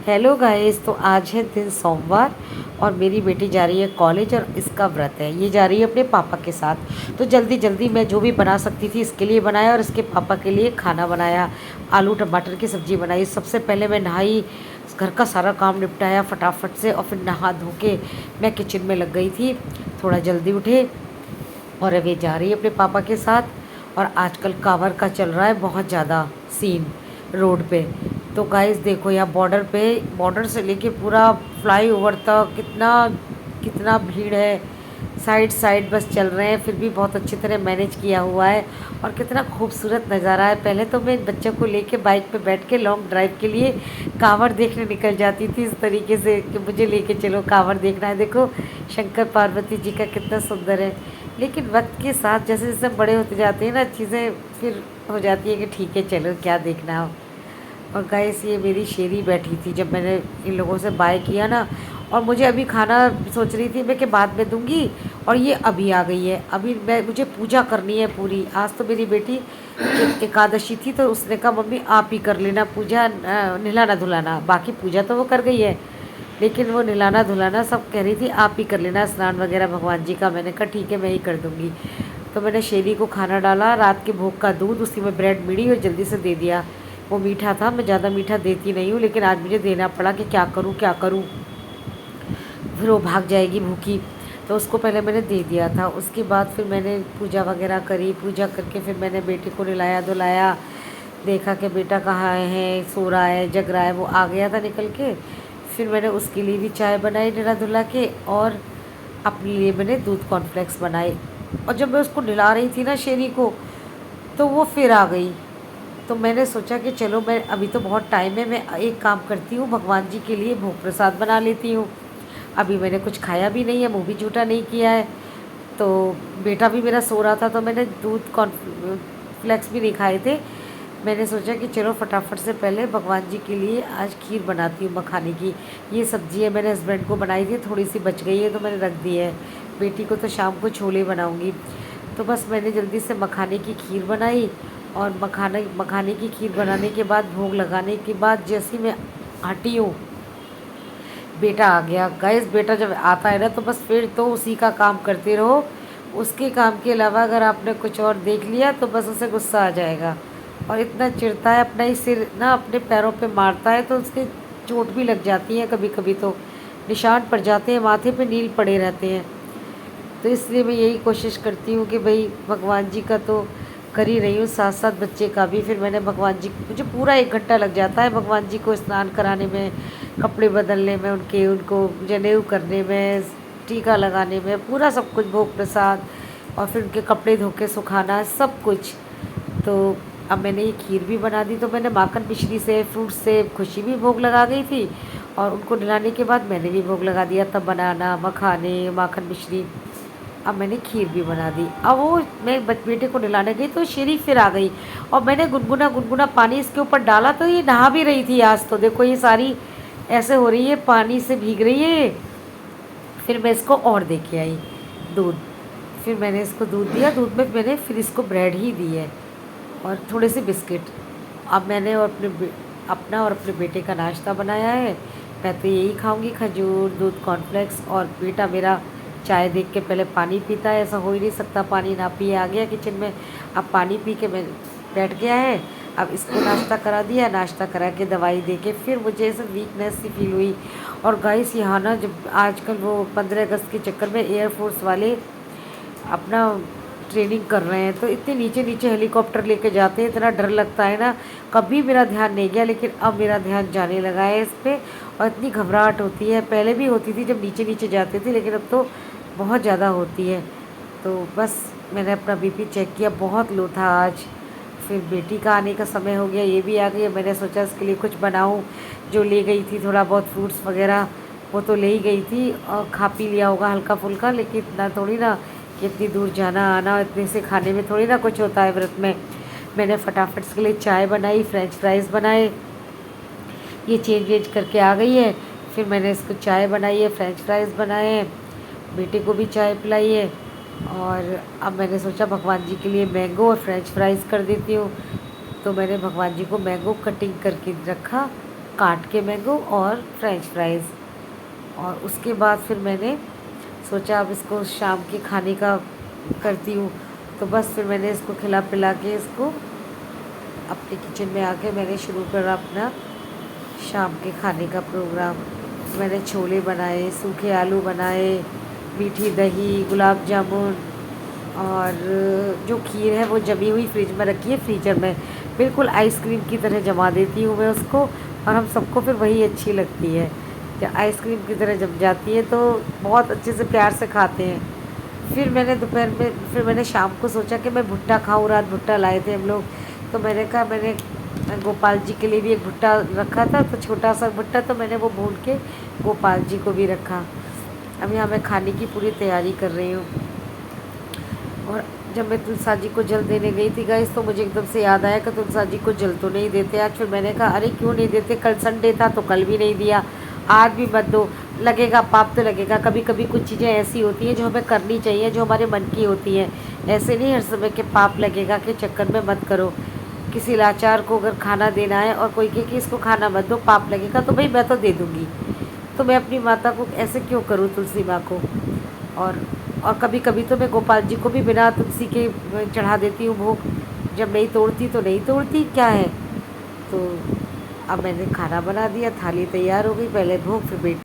Hello guys. तो आज है दिन सोमवार और मेरी बेटी जा रही है कॉलेज और इसका व्रत है। ये जा रही है अपने पापा के साथ। तो जल्दी जल्दी मैं जो भी बना सकती थी इसके लिए बनाया और इसके पापा के लिए खाना बनाया। आलू टमाटर की सब्ज़ी बनाई। सबसे पहले मैं नहाई, घर का सारा काम निपटाया फटाफट से और फिर नहा धो के मैं किचन में लग गई थी। थोड़ा जल्दी उठे और अब ये जा रही है अपने पापा के साथ। और आजकल कांवड़ का चल रहा है बहुत ज़्यादा सीन रोड पे। तो गाइस देखो यहाँ बॉर्डर पे, बॉर्डर से लेके पूरा फ्लाईओवर तक कितना कितना भीड़ है। साइड साइड बस चल रहे हैं, फिर भी बहुत अच्छी तरह मैनेज किया हुआ है और कितना खूबसूरत नज़ारा है। पहले तो मैं बच्चों को लेके बाइक पे बैठ के लॉन्ग ड्राइव के लिए कांवड़ देखने निकल जाती थी इस तरीके से कि मुझे लेके चलो कांवड़ देखना है। देखो शंकर पार्वती जी का कितना सुंदर है। लेकिन वक्त के साथ जैसे जैसे हम बड़े होते जाते हैं ना, चीज़ें फिर हो जाती है कि ठीक है चलो क्या देखना हो। और गाइस ये मेरी शेरी बैठी थी जब मैंने इन लोगों से बाय किया ना, और मुझे अभी खाना सोच रही थी मैं कि बाद में दूंगी, और ये अभी आ गई है। अभी मुझे पूजा करनी है पूरी। आज तो मेरी बेटी एकादशी थी तो उसने कहा मम्मी आप ही कर लेना पूजा, नहलाना धुलाना। बाकी पूजा तो वो कर गई है, लेकिन वो नहलाना धुलाना सब कह रही थी आप ही कर लेना, स्नान वगैरह भगवान जी का। मैंने कहा ठीक है मैं ही कर दूँगी। तो मैंने शेरी को खाना डाला, रात के भोग का दूध, उसी में ब्रेड मिली और जल्दी से दे दिया। वो मीठा था, मैं ज़्यादा मीठा देती नहीं हूँ, लेकिन आज मुझे देना पड़ा कि क्या करूँ क्या करूँ, फिर वो भाग जाएगी भूखी। तो उसको पहले मैंने दे दिया था। उसके बाद फिर मैंने पूजा वगैरह करी। पूजा करके फिर मैंने बेटे को नहलाया धुलाया, देखा कि बेटा कहाँ है, सो रहा है जग रहा है। वो आ गया था निकल के। फिर मैंने उसके लिए भी चाय बनाई नहला धुला के, और अपने लिए मैंने दूध कॉर्नफ्लेक्स बनाए। और जब मैं उसको नहला रही थी ना शेरी को, तो वो फिर आ गई। तो मैंने सोचा कि चलो मैं अभी तो बहुत टाइम है, मैं एक काम करती हूँ भगवान जी के लिए भोग प्रसाद बना लेती हूँ। अभी मैंने कुछ खाया भी नहीं है, मुँह भी जूठा नहीं किया है। तो बेटा भी मेरा सो रहा था तो मैंने दूध कॉर्नफ्लेक्स भी नहीं खाए थे। मैंने सोचा कि चलो फटाफट से पहले भगवान जी के लिए आज खीर बनाती हूँ मखाने की। ये सब्ज़ी है मैंने हस्बैंड को बनाई थी, थोड़ी सी बच गई है तो मैंने रख दी है। बेटी को तो शाम को छोले बनाऊँगी। तो बस मैंने जल्दी से मखाने की खीर बनाई। और मखाने की खीर बनाने के बाद, भोग लगाने के बाद जैसे ही मैं हटी हूँ, बेटा आ गया। गाइस बेटा जब आता है ना तो बस फिर तो उसी का काम करते रहो। उसके काम के अलावा अगर आपने कुछ और देख लिया तो बस उसे गुस्सा आ जाएगा और इतना चिढ़ता है, अपना ही सिर ना अपने पैरों पे मारता है तो उसके चोट भी लग जाती है, कभी कभी तो निशान पड़ जाते हैं, माथे पे नील पड़े रहते हैं। तो इसलिए मैं यही कोशिश करती हूँ कि भाई भगवान जी का तो कर ही रही हूँ, साथ साथ बच्चे का भी। फिर मैंने भगवान जी, मुझे पूरा 1 घंटा लग जाता है भगवान जी को स्नान कराने में, कपड़े बदलने में, उनको जनेऊ करने में, टीका लगाने में, पूरा सब कुछ, भोग प्रसाद, और फिर उनके कपड़े धो के सुखाना, सब कुछ। तो अब मैंने ये खीर भी बना दी। तो मैंने माखन मिश्री से, फ्रूट से, खुशी भी भोग लगा गई थी, और उनको नहलाने के बाद मैंने भी भोग लगा दिया, तब बनाना मखाने माखन मिश्री। अब मैंने खीर भी बना दी। अब वो मैं बेटे को नहलाने गई तो शेरी फिर आ गई, और मैंने गुनगुना गुनगुना पानी इसके ऊपर डाला तो ये नहा भी रही थी। आज तो देखो ये सारी ऐसे हो रही है, पानी से भीग रही है। फिर मैं इसको और दे के आई दूध। फिर मैंने इसको दूध दिया, दूध में मैंने फिर इसको ब्रेड ही दी है और थोड़े से बिस्किट। अब मैंने और अपना और अपने बेटे का नाश्ता बनाया है। मैं तो यही खाऊंगी, खजूर, दूध, कॉर्नफ्लेक्स। और बेटा मेरा चाय देख के पहले पानी पीता है, ऐसा हो ही नहीं सकता पानी ना पिए। आ गया किचन में, अब पानी पी के मैं बैठ गया है। अब इसको नाश्ता करा दिया, नाश्ता करा के दवाई दे के फिर मुझे ऐसे वीकनेस सी फील हुई। और गाइस यहाँ ना, जब आजकल वो 15 अगस्त के चक्कर में एयरफोर्स वाले अपना ट्रेनिंग कर रहे हैं तो इतने नीचे नीचे हेलीकॉप्टर लेके जाते हैं, इतना डर लगता है ना। कभी मेरा ध्यान नहीं गया, लेकिन अब मेरा ध्यान जाने लगा है इस पर, और इतनी घबराहट होती है। पहले भी होती थी जब नीचे नीचे जाते थे, लेकिन अब तो बहुत ज़्यादा होती है। तो बस मैंने अपना बीपी चेक किया, बहुत लो था आज। फिर बेटी का आने का समय हो गया, ये भी आ गई है। मैंने सोचा इसके लिए कुछ बनाऊं। जो ले गई थी थोड़ा बहुत फ्रूट्स वगैरह, वो तो ले ही गई थी और खा पी लिया होगा हल्का फुल्का, लेकिन इतना थोड़ी ना कि इतनी दूर जाना आना, इतने से खाने में थोड़ी ना कुछ होता है व्रत में। मैंने फटाफट इसके लिए चाय बनाई, फ्रेंच फ्राइज़ बनाए। ये चेंज वेंज करके आ गई है। फिर मैंने इसको चाय बनाई है, फ्रेंच फ्राइज़ बनाए हैं, बेटे को भी चाय पिलाई है। और अब मैंने सोचा भगवान जी के लिए मैंगो और फ्रेंच फ्राइज़ कर देती हूँ। तो मैंने भगवान जी को मैंगो कटिंग करके रखा काट के मैंगो और फ्रेंच फ्राइज़। और उसके बाद फिर मैंने सोचा अब इसको शाम के खाने का करती हूँ। तो बस फिर मैंने इसको खिला पिला के इसको अपने किचन में आके मैंने शुरू करा अपना शाम के खाने का प्रोग्राम। मैंने छोले बनाए, सूखे आलू बनाए, मीठी दही, गुलाब जामुन, और जो खीर है वो जमी हुई फ्रिज में रखी है फ्रीजर में, बिल्कुल आइसक्रीम की तरह जमा देती हूँ मैं उसको। और हम सबको फिर वही अच्छी लगती है, जब आइसक्रीम की तरह जम जाती है तो बहुत अच्छे से प्यार से खाते हैं। फिर मैंने दोपहर में, फिर मैंने शाम को सोचा कि मैं भुट्टा खाऊँ, रात भुट्टा लाए थे हम लोग। तो मैंने कहा, मैंने गोपाल जी के लिए भी एक भुट्टा रखा था, तो छोटा सा भुट्टा, तो मैंने वो भून के गोपाल जी को भी रखा। अब यहाँ मैं खाने की पूरी तैयारी कर रही हूँ। और जब मैं तुलसा जी को जल देने गई थी गाइस, तो मुझे एकदम से याद आया कि तुलसा जी को जल तो नहीं देते आज। फिर मैंने कहा अरे क्यों नहीं देते, कल संडे था तो कल भी नहीं दिया, आज भी मत दो। लगेगा पाप तो लगेगा, कभी कभी कुछ चीज़ें ऐसी होती हैं जो हमें करनी चाहिए, जो हमारे मन की होती हैं। ऐसे नहीं हर समय के पाप लगेगा के चक्कर में मत करो। किसी लाचार को अगर खाना देना है और कोई कहे कि इसको खाना मत दो पाप लगेगा, तो भाई मैं तो दे दूँगी। तो मैं अपनी माता को ऐसे क्यों करूँ, तुलसी माँ को। और और कभी कभी तो मैं गोपाल जी को भी बिना तुलसी के चढ़ा देती हूँ भोग। जब नहीं तोड़ती तो नहीं तोड़ती, क्या है। तो अब मैंने खाना बना दिया, थाली तैयार हो गई, पहले भोग फिर बेटी